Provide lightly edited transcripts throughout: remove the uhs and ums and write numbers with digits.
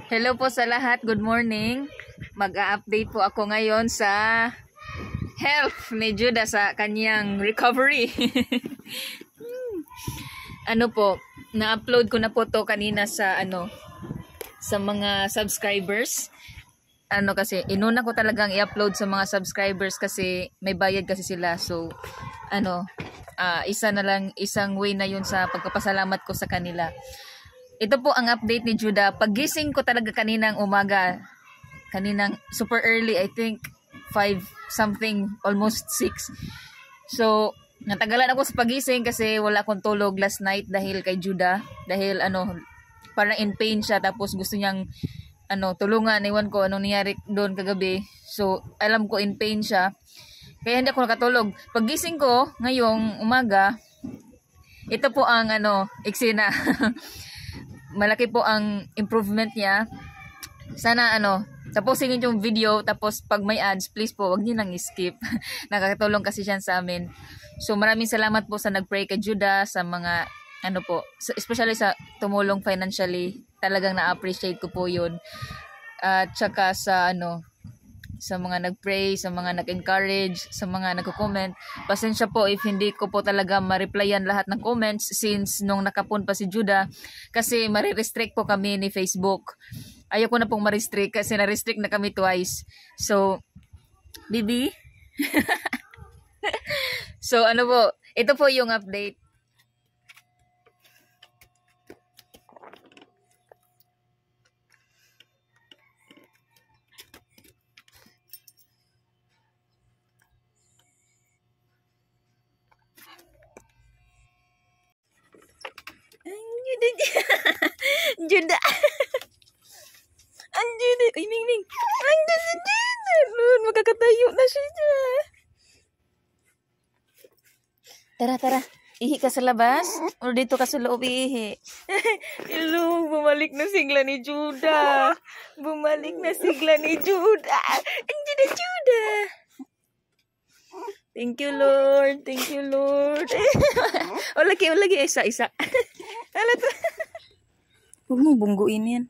Hello po sa lahat. Good morning. Mag-a-update po ako ngayon sa health ni Judah sa kanyang recovery. Ano po, na-upload ko na po to kanina sa sa mga subscribers. Kasi inuna ko talagang i-upload sa mga subscribers kasi may bayad kasi sila. So isang way na yun sa pagpapasalamat ko sa kanila. Ito po ang update ni Judah. Paggising ko talaga kaninang umaga, kaninang super early, I think 5 something, almost 6. So, natagalan ako sa pagising kasi wala akong tulog last night dahil kay Judah. Dahil parang in pain siya tapos gusto niyang tulungan. Iwan ko anong nangyari doon kagabi. So, alam ko in pain siya. Kaya hindi ako nakatulog. Paggising ko ngayong umaga, ito po ang eksena. Malaki po ang improvement niya. Sana tapusin niyo yung video, tapos pag may ads, please po wag niyo nang skip. Nakakatulong kasi siya sa amin. So maraming salamat po sa nagpray kay Judah, sa mga especially sa tumulong financially. Talagang na-appreciate ko po 'yun. At saka sa mga nagpray, sa mga nag-encourage, sa mga nagko-comment. Pasensya po if hindi ko po talaga ma-replyan lahat ng comments since nung nakapun pa si Judah kasi marirestrict po kami ni Facebook. Ayoko na pong ma-restrict kasi na-restrict na kami twice. So, Bibi? So, po, ito po yung update. Judah. Ang Judah. Ay, Ming. Ang Judah. Magkakatayo na siya. Tara. Ihi ka sa labas? O dito ka sa loob ihi? Hello, bumalik na sigla ni Judah. Ang Judah. Thank you, Lord. O lagi. Isa. Huwag mong bungguin yan.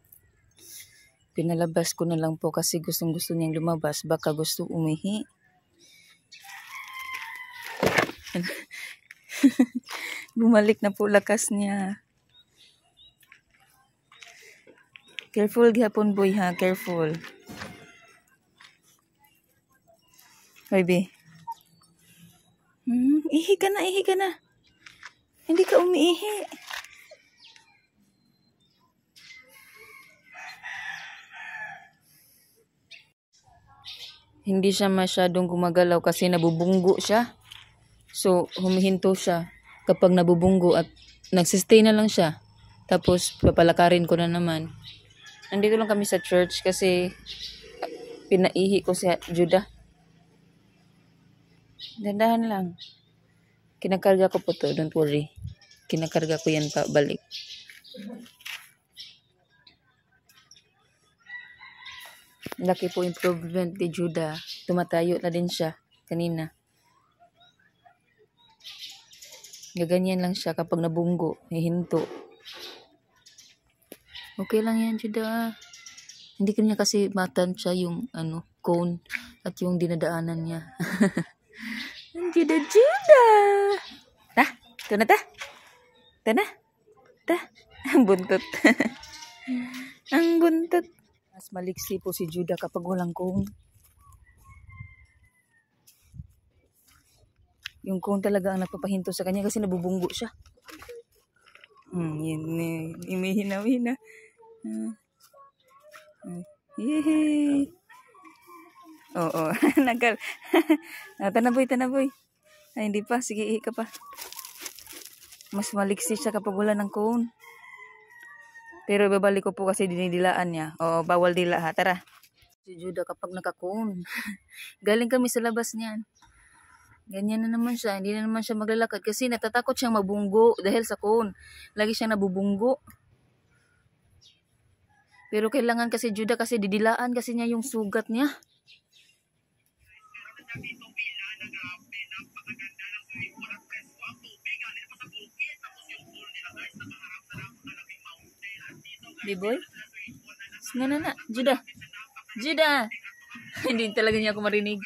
Pinalabas ko na lang po kasi gustong-gusto niyang lumabas. Baka gusto umihi. Bumalik na po lakas niya. Careful gihapon boy ha. Careful. Baby. Ihi ka na. Hindi ka umiihi. Hindi siya masyadong gumagalaw kasi nabubunggo siya. So, humihinto siya kapag nabubunggo at nagsistay na lang siya. Tapos, papalakarin ko na naman. Nandito lang kami sa church kasi pinaihi ko si Judah. Dandahan lang. Kinakarga ko po to, don't worry. Kinakarga ko yan pa balik. Laki po improvement ni Judah. Tumatayo na din siya kanina. Gaganyan lang siya kapag nabunggo, hihinto. Okay lang yan, Judah. Hindi kanya kasi matansya yung cone at yung dinadaanan niya. Judah. Ito na ta. Ang buntot. Ang buntot. Mas maliksi po si Judah kapag walang cone. Yung cone talaga ang nagpapahinto sa kanya kasi nabubunggo siya. Imihina. Yehey. Oo. Tanaboy. Ay, hindi pa. Sige, ihi ka pa. Mas maliksi siya kapag wala ng cone. Pero ibabalik ko po kasi dinidilaan niya. Oo, bawal dila ha. Tara. Si Judah kapag naka-cone. Galing kami sa labas niyan. Ganyan na naman siya. Hindi na naman siya maglalakad kasi natatakot siyang mabunggo dahil sa cone. Lagi siyang nabubunggo. Pero kailangan kasi Judah kasi didilaan kasi niya yung sugat niya. Biboy? Nga na. Judah. Judah. Hindi talaga niya ako marinig.